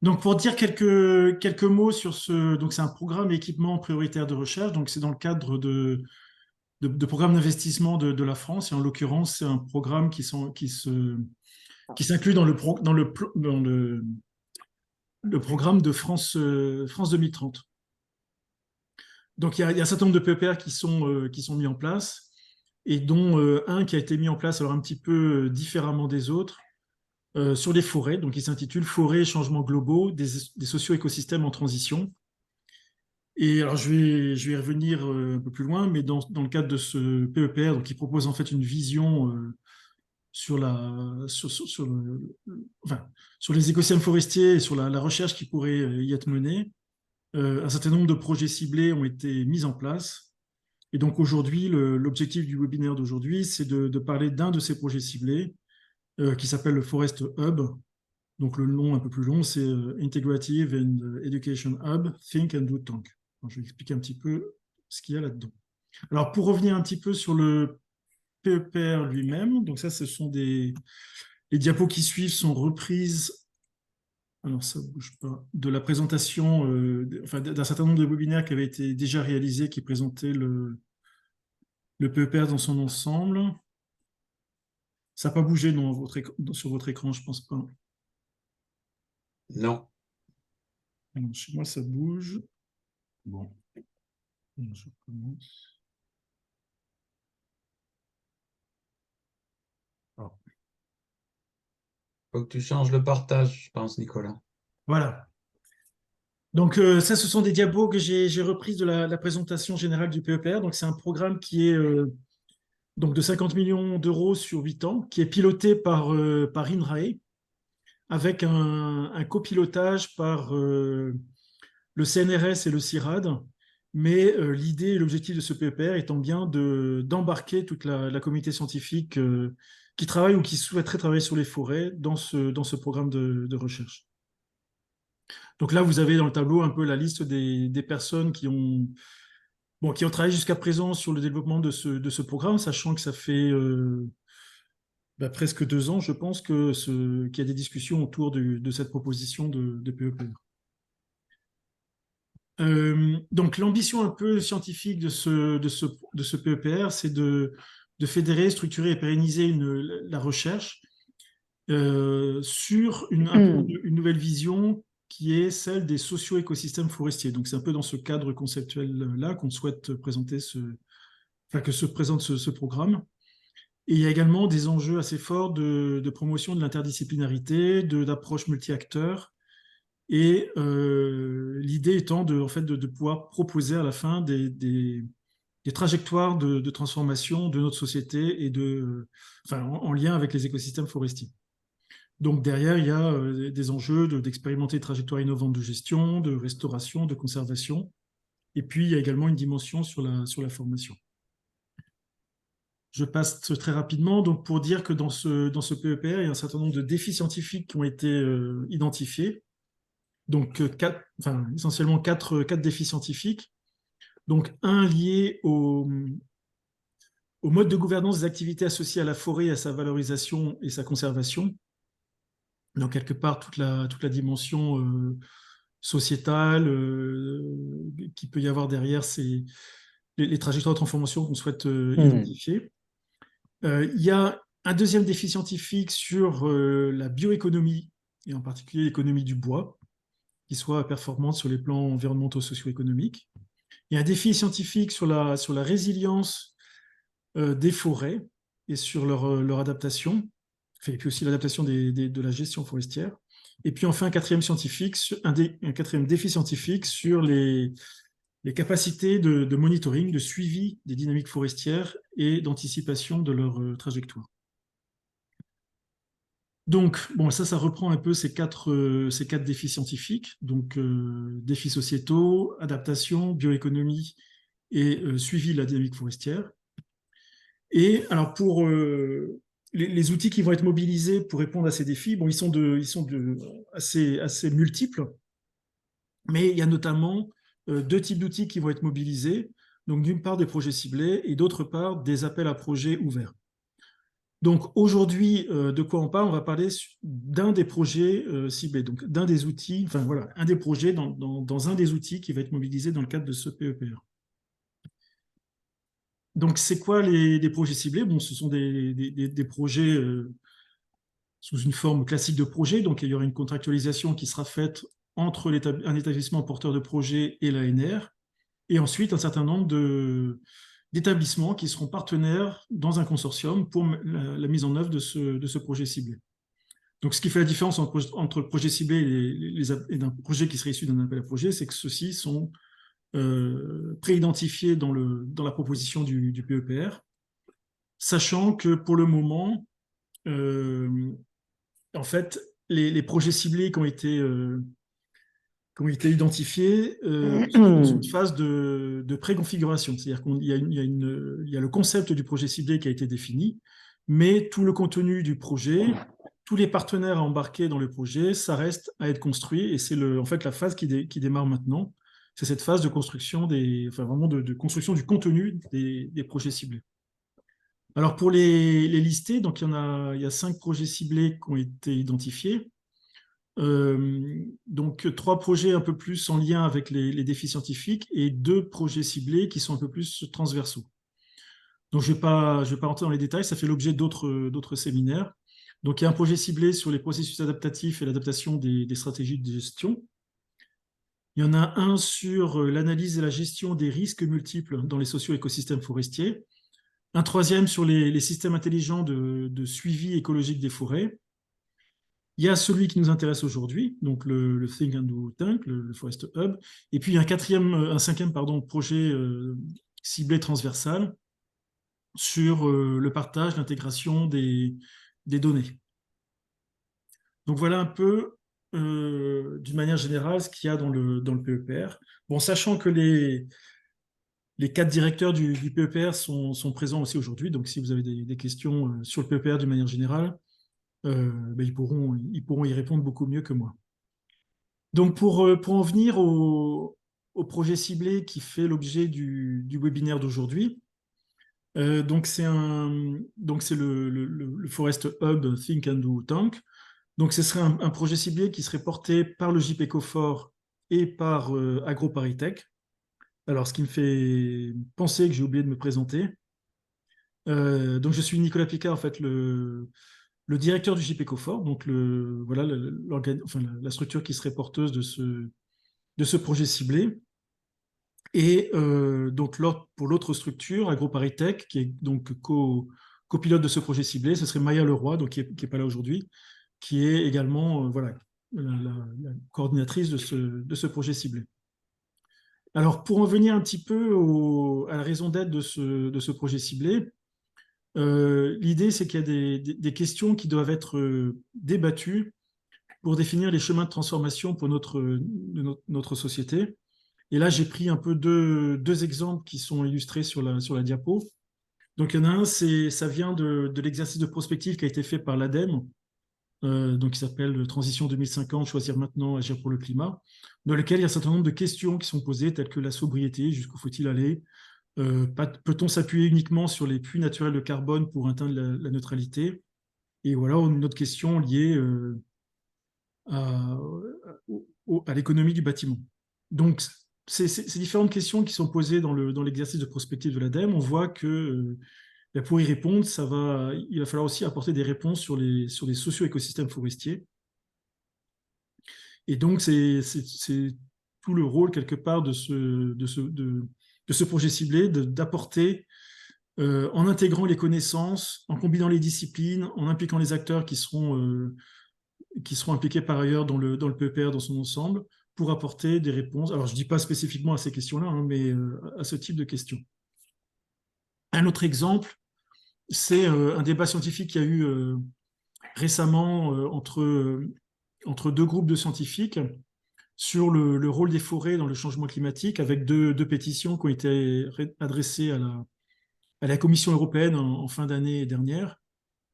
Donc, pour dire quelques mots sur ce, donc c'est un programme équipement prioritaire de recherche. Donc, c'est dans le cadre de programmes d'investissement de la France. Et en l'occurrence, c'est un programme qui s'inclut dans le programme de France 2030. Donc, il y a un certain nombre de PEPR qui sont mis en place et dont un qui a été mis en place alors un petit peu différemment des autres sur les forêts. Donc, il s'intitule Forêts et changements globaux des socio-écosystèmes en transition. Et alors, je vais y revenir un peu plus loin, mais dans le cadre de ce PEPR, donc, il propose en fait une vision sur, la, sur enfin, sur les écosystèmes forestiers et sur la recherche qui pourrait y être menée. Un certain nombre de projets ciblés ont été mis en place. Et donc aujourd'hui, l'objectif du webinaire d'aujourd'hui, c'est de parler d'un de ces projets ciblés qui s'appelle le Forest Hub. Donc le nom un peu plus long, c'est Integrative and Education Hub, Think and Do Tank. Alors, je vais expliquer un petit peu ce qu'il y a là-dedans. Alors pour revenir un petit peu sur le PEPR lui-même, donc ça, ce sont les diapos qui suivent sont reprises. Alors ça ne bouge pas. De la présentation, enfin, d'un certain nombre de webinaires qui avaient été déjà réalisés, qui présentaient le PEPR dans son ensemble. Ça n'a pas bougé sur votre écran, je ne pense pas. Non. Alors, chez moi, ça bouge. Bon, je commence. Ah. Faut que tu changes le partage, je pense, Nicolas. Voilà. Donc, ça, ce sont des diapos que j'ai reprises de la présentation générale du PEPR. Donc, c'est un programme qui est donc de 50 millions d'euros sur 8 ans, qui est piloté par INRAE, avec un copilotage par le CNRS et le CIRAD. Mais l'idée et l'objectif de ce PEPR étant bien d'embarquer toute la communauté scientifique qui travaille ou qui souhaiterait travailler sur les forêts dans ce programme de recherche. Donc là, vous avez dans le tableau un peu la liste des personnes qui ont travaillé jusqu'à présent sur le développement de ce programme, sachant que ça fait presque 2 ans, je pense, qu'il y a des discussions autour de cette proposition de PEPR. Donc l'ambition un peu scientifique de ce PEPR, c'est de fédérer, structurer et pérenniser la recherche sur une nouvelle vision qui est celle des socio-écosystèmes forestiers. Donc c'est un peu dans ce cadre conceptuel-là qu'on souhaite présenter que se présente ce programme. Et il y a également des enjeux assez forts de promotion de l'interdisciplinarité, d'approche multi-acteurs, et l'idée étant en fait, de pouvoir proposer à la fin des trajectoires de transformation de notre société en lien avec les écosystèmes forestiers. Donc derrière, il y a des enjeux d'expérimenter des trajectoires innovantes de gestion, de restauration, de conservation. Et puis, il y a également une dimension sur la formation. Je passe très rapidement donc pour dire que dans ce PEPR, il y a un certain nombre de défis scientifiques qui ont été identifiés. Donc, essentiellement quatre défis scientifiques. Donc, un lié au mode de gouvernance des activités associées à la forêt, à sa valorisation et sa conservation. Donc, quelque part, toute la dimension sociétale qui peut y avoir derrière les trajectoires de transformation qu'on souhaite identifier. Il y a un deuxième défi scientifique sur la bioéconomie, et en particulier l'économie du bois, qui soit performante sur les plans environnementaux, socio-économiques. Il y a un défi scientifique sur la résilience des forêts et sur leur adaptation, et puis aussi l'adaptation de la gestion forestière. Et puis enfin, un quatrième défi scientifique sur les capacités de monitoring, de suivi des dynamiques forestières et d'anticipation de leur trajectoire. Donc, bon, ça reprend un peu ces quatre défis scientifiques, donc défis sociétaux, adaptation, bioéconomie et suivi de la dynamique forestière. Et alors, pour les outils qui vont être mobilisés pour répondre à ces défis, bon, ils sont assez multiples, mais il y a notamment 2 types d'outils qui vont être mobilisés. Donc, d'une part, des projets ciblés et d'autre part, des appels à projets ouverts. Donc aujourd'hui, de quoi on parle? On va parler d'un des projets ciblés, donc d'un des outils, enfin voilà, un des projets dans un des outils qui va être mobilisé dans le cadre de ce PEPR. Donc c'est quoi les projets ciblés? Bon, ce sont des projets sous une forme classique de projet, donc il y aura une contractualisation qui sera faite entre un établissement porteur de projet et l'ANR, et ensuite un certain nombre d'établissements qui seront partenaires dans un consortium pour la mise en œuvre de ce projet ciblé. Donc, ce qui fait la différence entre le projet ciblé et d'un projet qui serait issu d'un appel à projet, c'est que ceux-ci sont préidentifiés dans la proposition du PEPR, sachant que pour le moment, en fait, les projets ciblés qui ont été identifiés sont dans une phase de préconfiguration. C'est-à-dire il y a le concept du projet ciblé qui a été défini, mais tout le contenu du projet, tous les partenaires à embarquer dans le projet, ça reste à être construit. Et c'est en fait la phase qui démarre maintenant. C'est cette phase de construction enfin vraiment de construction du contenu des projets ciblés. Alors pour les lister, donc il y a 5 projets ciblés qui ont été identifiés. Donc 3 projets un peu plus en lien avec les défis scientifiques et 2 projets ciblés qui sont un peu plus transversaux. Donc je vais pas rentrer dans les détails, ça fait l'objet d'autres séminaires. Donc il y a un projet ciblé sur les processus adaptatifs et l'adaptation des stratégies de gestion. Il y en a un sur l'analyse et la gestion des risques multiples dans les socio-écosystèmes forestiers. Un troisième sur les systèmes intelligents de suivi écologique des forêts. Il y a celui qui nous intéresse aujourd'hui, donc le Think and Do Tank, le Forest Hub. Et puis un cinquième projet ciblé transversal sur le partage, l'intégration des données. Donc voilà un peu, d'une manière générale, ce qu'il y a dans le PEPR. Bon, sachant que les 4 directeurs du PEPR sont présents aussi aujourd'hui, donc si vous avez des questions sur le PEPR d'une manière générale, ben, ils pourront y répondre beaucoup mieux que moi. Donc pour en venir au projet ciblé qui fait l'objet du webinaire d'aujourd'hui, donc c'est le Forest Hub Think and Do Tank. Donc ce serait un projet ciblé qui serait porté par le JP Ecofort et par AgroParisTech. Alors ce qui me fait penser que j'ai oublié de me présenter. Donc je suis Nicolas Picard, en fait, le directeur du JP Ecofort, donc voilà, enfin, la structure qui serait porteuse de ce projet ciblé. Et donc pour l'autre structure, AgroParisTech, qui est donc copilote de ce projet ciblé, ce serait Maya Leroy, donc qui est pas là aujourd'hui, qui est également voilà, la coordinatrice de ce projet ciblé. Alors pour en venir un petit peu à la raison d'être de ce projet ciblé, l'idée c'est qu'il y a des questions qui doivent être débattues pour définir les chemins de transformation pour notre société. Et là, j'ai pris un peu deux exemples qui sont illustrés sur la diapo. Donc, il y en a un, ça vient de l'exercice de prospective qui a été fait par l'ADEME, donc qui s'appelle Transition 2050, choisir maintenant, agir pour le climat, dans lequel il y a un certain nombre de questions qui sont posées, telles que la sobriété, jusqu'où faut-il aller, peut-on s'appuyer uniquement sur les puits naturels de carbone pour atteindre la neutralité? Et voilà une autre question liée à, à l'économie du bâtiment. Donc, ces différentes questions qui sont posées dans l'exercice de prospective de l'ADEME, on voit que pour y répondre, il va falloir aussi apporter des réponses sur les socio-écosystèmes forestiers. Et donc, c'est tout le rôle, quelque part, de ce projet ciblé, d'apporter, en intégrant les connaissances, en combinant les disciplines, en impliquant les acteurs qui seront impliqués par ailleurs dans le PEPR dans son ensemble, pour apporter des réponses. Alors, je ne dis pas spécifiquement à ces questions-là, hein, mais à ce type de questions. Un autre exemple, c'est un débat scientifique qu'il y a eu récemment entre deux groupes de scientifiques sur le rôle des forêts dans le changement climatique, avec deux pétitions qui ont été adressées à la Commission européenne en fin d'année dernière.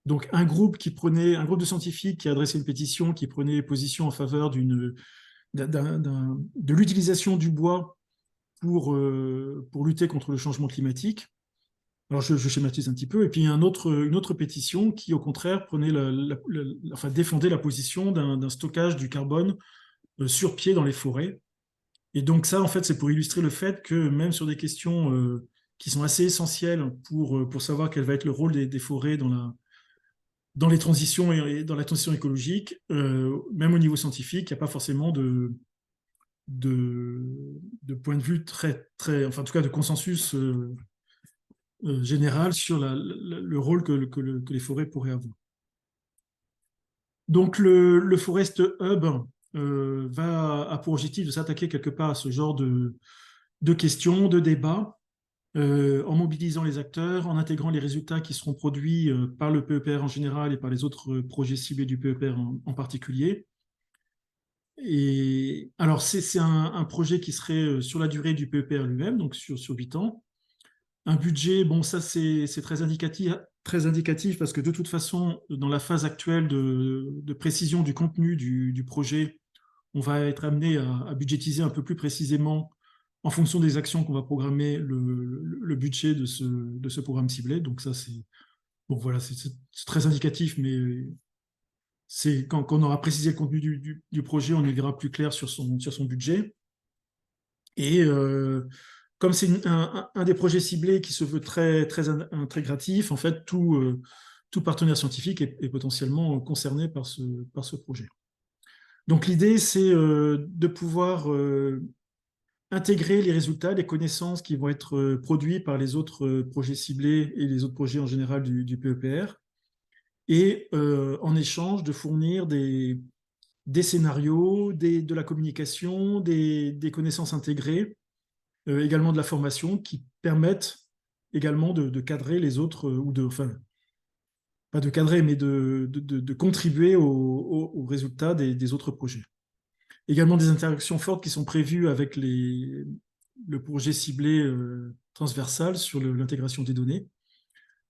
Donc un groupe de scientifiques qui a adressé une pétition qui prenait position en faveur de l'utilisation du bois pour lutter contre le changement climatique. Alors, je schématise un petit peu. Et puis, il y a une autre pétition qui, au contraire, enfin, défendait la position d'un stockage du carbone sur pied dans les forêts. Et donc, ça, en fait, c'est pour illustrer le fait que même sur des questions qui sont assez essentielles pour savoir quel va être le rôle des forêts dans les transitions et dans la transition écologique, même au niveau scientifique, il n'y a pas forcément de, de point de vue enfin, en tout cas, de consensus général sur le rôle que les forêts pourraient avoir. Donc, le Forest Hub a pour objectif de s'attaquer quelque part à ce genre de questions, de débats, en mobilisant les acteurs, en intégrant les résultats qui seront produits par le PEPR en général et par les autres projets ciblés du PEPR en particulier. Et alors, c'est un projet qui serait sur la durée du PEPR lui-même, donc sur 8 ans. Un budget, bon, ça c'est très indicatif parce que de toute façon, dans la phase actuelle de précision du contenu du projet, on va être amené à budgétiser un peu plus précisément en fonction des actions qu'on va programmer le budget de ce programme ciblé. Donc ça, c'est bon, voilà, c'est très indicatif, mais c'est quand on aura précisé le contenu du projet, on y verra plus clair sur son budget. Et comme c'est un des projets ciblés qui se veut très intégratif, en fait, tout partenaire scientifique est potentiellement concerné par ce projet. Donc l'idée, c'est de pouvoir intégrer les résultats, les connaissances qui vont être produits par les autres projets ciblés et les autres projets en général du PEPR, et en échange de fournir des scénarios, de la communication, des connaissances intégrées, également de la formation qui permettent également de cadrer les autres, enfin, pas de cadrer, mais de contribuer aux résultats des autres projets. Également des interactions fortes qui sont prévues avec le projet ciblé transversal sur l'intégration des données.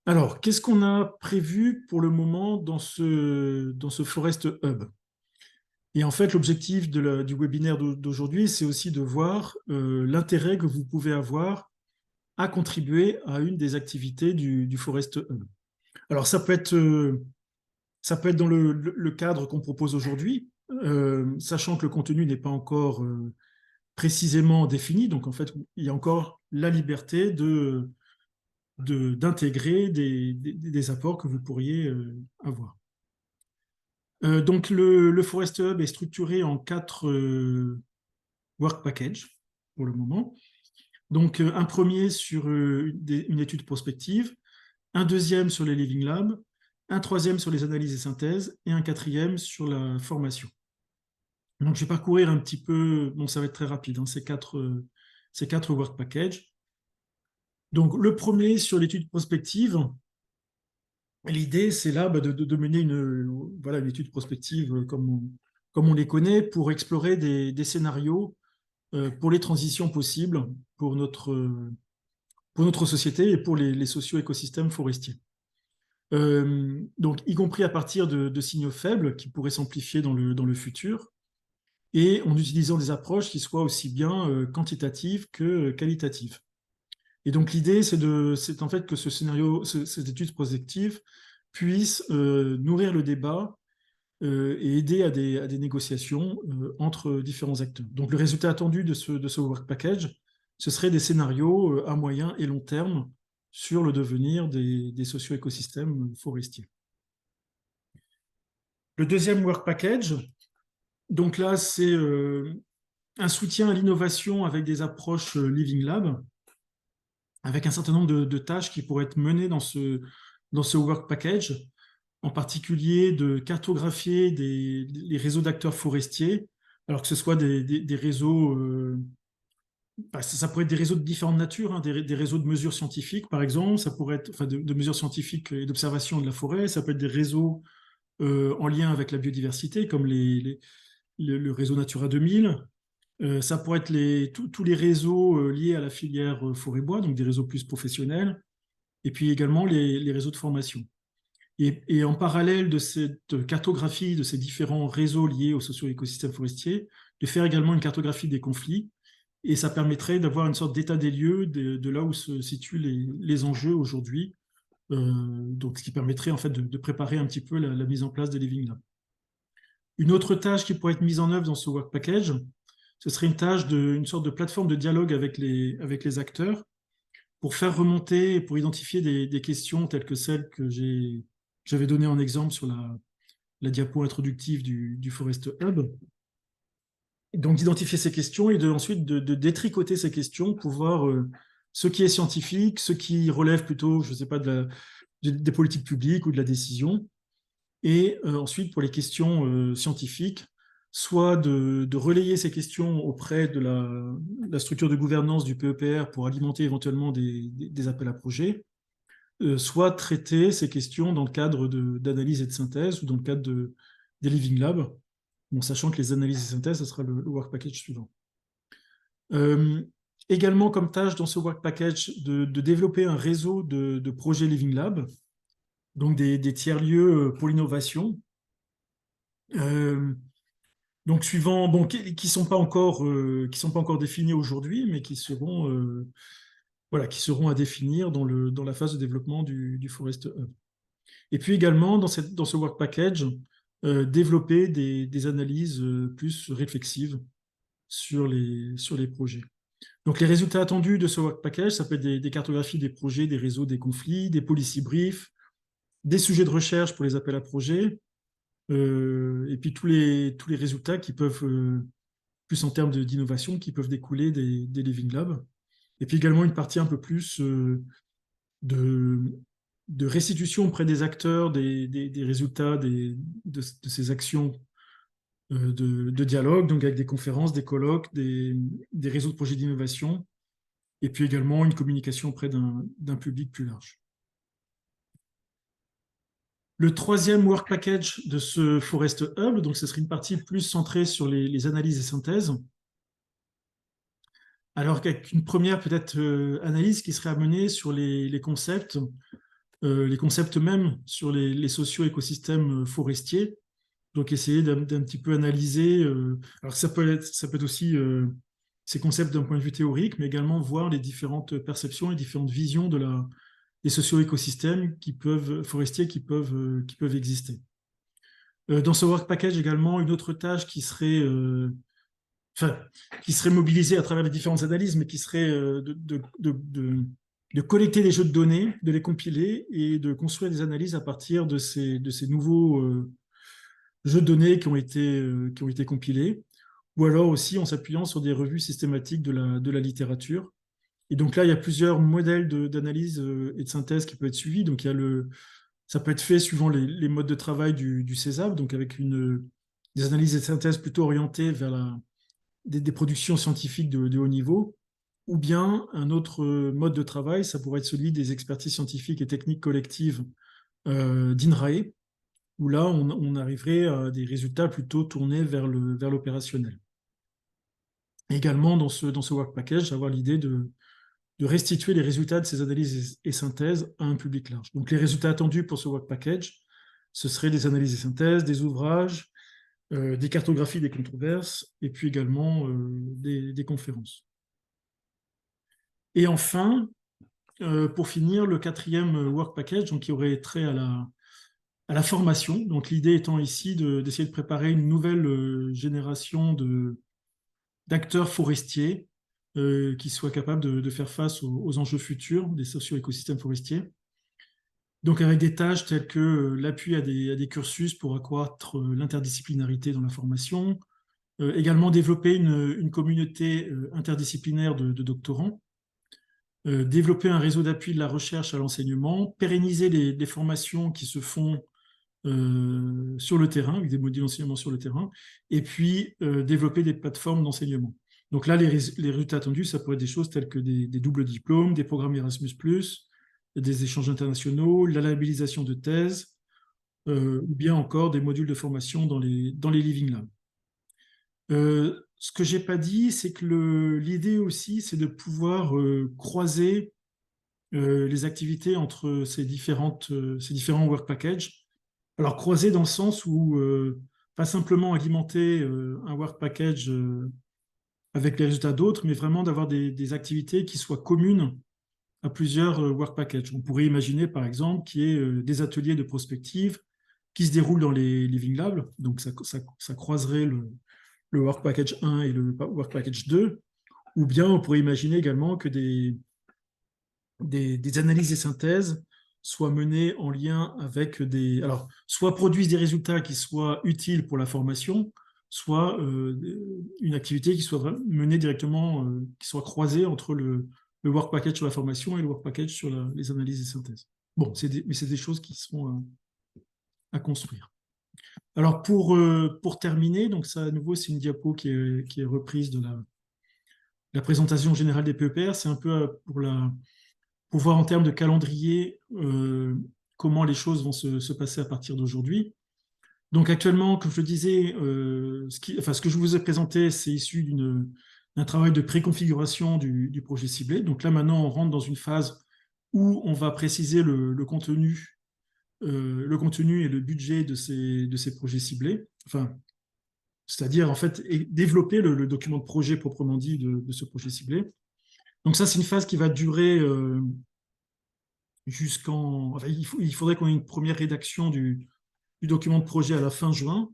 Alors, qu'est-ce qu'on a prévu pour le moment dans ce Forest Hub? Et en fait, l'objectif du webinaire d'aujourd'hui, c'est aussi de voir l'intérêt que vous pouvez avoir à contribuer à une des activités du Forest Hub. Alors, ça peut être dans le cadre qu'on propose aujourd'hui, sachant que le contenu n'est pas encore précisément défini. Donc, en fait, il y a encore la liberté d'intégrer des apports que vous pourriez avoir. Donc, le Forest Hub est structuré en 4 work packages pour le moment. Donc, un premier sur une étude prospective, un deuxième sur les Living Labs, un troisième sur les analyses et synthèses, et un quatrième sur la formation. Donc, je vais parcourir un petit peu, bon, ça va être très rapide, hein, ces quatre work packages. Donc, le premier sur l'étude prospective, l'idée, c'est là de mener une étude prospective comme on les connaît pour explorer des scénarios pour les transitions possibles pour notre société et pour les socio-écosystèmes forestiers. Donc, y compris à partir de signaux faibles qui pourraient s'amplifier dans le futur, et en utilisant des approches qui soient aussi bien quantitatives que qualitatives. Et donc l'idée, c'est en fait que cette étude prospective puisse nourrir le débat et aider à des négociations entre différents acteurs. Donc le résultat attendu de ce work package, ce serait des scénarios à moyen et long terme sur le devenir des socio-écosystèmes forestiers. Le deuxième work package, donc là, c'est un soutien à l'innovation avec des approches Living Lab, avec un certain nombre de tâches qui pourraient être menées dans ce work package, en particulier de cartographier les réseaux d'acteurs forestiers, alors que ce soit des réseaux, ça pourrait être des réseaux de différentes natures, hein, des réseaux de mesures scientifiques, par exemple, ça pourrait être enfin, de mesures scientifiques et d'observation de la forêt, ça peut être des réseaux en lien avec la biodiversité, comme le réseau Natura 2000. Ça pourrait être tous les réseaux liés à la filière forêt-bois, donc des réseaux plus professionnels, et puis également les réseaux de formation. Et en parallèle de cette cartographie de ces différents réseaux liés aux socio-écosystèmes forestiers, de faire également une cartographie des conflits et ça permettrait d'avoir une sorte d'état des lieux de là où se situent les enjeux aujourd'hui, donc ce qui permettrait en fait de préparer un petit peu la mise en place des Living Labs. Une autre tâche qui pourrait être mise en œuvre dans ce work package, ce serait une sorte de plateforme de dialogue avec les acteurs pour faire remonter, pour identifier des questions telles que celles que j'avais données en exemple sur la diapo introductive du Forest Hub. Donc d'identifier ces questions et ensuite de détricoter ces questions pour voir ce qui est scientifique, ce qui relève plutôt, je ne sais pas, des politiques publiques ou de la décision. Et ensuite, pour les questions scientifiques, soit de relayer ces questions auprès de la structure de gouvernance du PEPR pour alimenter éventuellement des appels à projets, soit traiter ces questions dans le cadre d'analyse et de synthèse ou dans le cadre des Living Labs, bon, sachant que les analyses et synthèses, ce sera le work package suivant. Également comme tâche dans ce work package de développer un réseau de projets Living Lab, donc des tiers-lieux pour l'innovation, donc suivant, bon, qui ne sont pas encore définis aujourd'hui, mais qui seront à définir dans la phase de développement du Forest Hub. Et puis également, dans ce work package, développer des analyses plus réflexives sur les projets. Donc les résultats attendus de ce work package, ça peut être des cartographies des projets, des réseaux, des conflits, des policy briefs, des sujets de recherche pour les appels à projets, et puis tous les résultats qui peuvent, plus en termes d'innovation, qui peuvent découler des Living Labs. Et puis également une partie un peu plus de restitution auprès des acteurs des résultats de ces actions de dialogue, donc avec des conférences, des colloques, des réseaux de projets d'innovation, et puis également une communication auprès d'un public plus large. Le troisième work package de ce Forest Hub, donc ce serait une partie plus centrée sur les analyses et synthèses. Alors qu'avec une première peut-être analyse qui serait amenée sur les concepts même sur les socio-écosystèmes forestiers. Donc essayer d'un petit peu analyser, alors ça peut être aussi ces concepts d'un point de vue théorique, mais également voir les différentes perceptions, les différentes visions des socio-écosystèmes forestiers qui peuvent exister. Dans ce work package également, une autre tâche qui serait mobilisée à travers les différentes analyses, mais qui serait de collecter des jeux de données, de les compiler et de construire des analyses à partir de ces nouveaux jeux de données qui ont été compilés, ou alors aussi en s'appuyant sur des revues systématiques de la littérature. Et donc là, il y a plusieurs modèles d'analyse et de synthèse qui peuvent être suivis. Donc ça peut être fait suivant les modes de travail du CESAP, donc avec des analyses et de synthèse plutôt orientées vers des productions scientifiques de haut niveau, ou bien un autre mode de travail, ça pourrait être celui des expertises scientifiques et techniques collectives d'INRAE, où là, on arriverait à des résultats plutôt tournés vers l'opérationnel. Également, dans ce work package, avoir l'idée de restituer les résultats de ces analyses et synthèses à un public large. Donc, les résultats attendus pour ce work package, ce seraient des analyses et synthèses, des ouvrages, des cartographies des controverses, et puis également des conférences. Et enfin, pour finir, le quatrième work package, donc, qui aurait trait à la formation. Donc l'idée étant ici d'essayer de préparer une nouvelle génération d'acteurs forestiers qui soient capables de faire face aux enjeux futurs des socio-écosystèmes forestiers. Donc avec des tâches telles que l'appui à des cursus pour accroître l'interdisciplinarité dans la formation, également développer une communauté interdisciplinaire de doctorants, développer un réseau d'appui de la recherche à l'enseignement, pérenniser les formations qui se font sur le terrain, avec des modules d'enseignement sur le terrain, et puis développer des plateformes d'enseignement. Donc là, les résultats attendus, ça pourrait être des choses telles que des doubles diplômes, des programmes Erasmus+, des échanges internationaux, la labellisation de thèses, ou bien encore des modules de formation dans les Living Labs. Ce que je n'ai pas dit, c'est que l'idée aussi, c'est de pouvoir croiser les activités entre ces différents work packages. Alors, croiser dans le sens où pas simplement alimenter un work package avec les résultats d'autres, mais vraiment d'avoir des activités qui soient communes à plusieurs work packages. On pourrait imaginer, par exemple, qu'il y ait des ateliers de prospective qui se déroulent dans les Living Labs, donc ça croiserait le work package 1 et le work package 2, ou bien on pourrait imaginer également que des analyses et synthèses soient menées en lien avec alors, soit produisent des résultats qui soient utiles pour la formation, soit une activité qui soit menée directement, qui soit croisée entre le work package sur la formation et le work package sur les analyses et synthèses. Bon, mais c'est des choses qui sont à construire. Alors, pour terminer, donc ça, à nouveau, c'est une diapo qui est reprise de la présentation générale des PEPR. C'est un peu pour voir en termes de calendrier comment les choses vont se passer à partir d'aujourd'hui. Donc actuellement, comme je le disais, ce que je vous ai présenté, c'est issu d'un travail de préconfiguration du projet ciblé. Donc là, maintenant, on rentre dans une phase où on va préciser le contenu et le budget de ces projets ciblés. Enfin, c'est-à-dire, en fait, développer le document de projet proprement dit de ce projet ciblé. Donc ça, c'est une phase qui va durer jusqu'en... Enfin, il faudrait qu'on ait une première rédaction du document de projet à la fin juin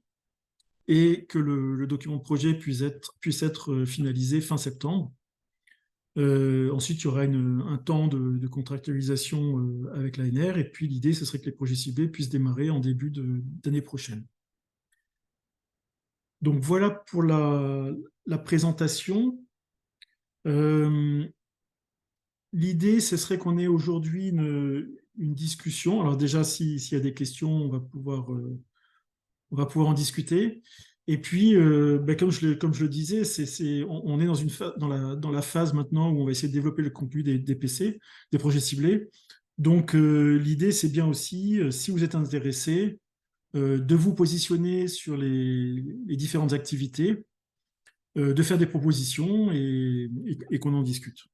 et que le document de projet puisse être finalisé fin septembre. Ensuite, il y aura un temps de contractualisation avec l'ANR, et puis l'idée, ce serait que les projets ciblés puissent démarrer en début d'année prochaine. Donc voilà pour la présentation. L'idée, ce serait qu'on ait aujourd'hui une discussion. Alors déjà, s'il y a des questions, on va pouvoir en discuter. Et puis, comme je le disais, on est dans la phase maintenant où on va essayer de développer le contenu des PC, des projets ciblés. Donc, l'idée, c'est bien aussi, si vous êtes intéressé, de vous positionner sur les différentes activités, de faire des propositions et qu'on en discute.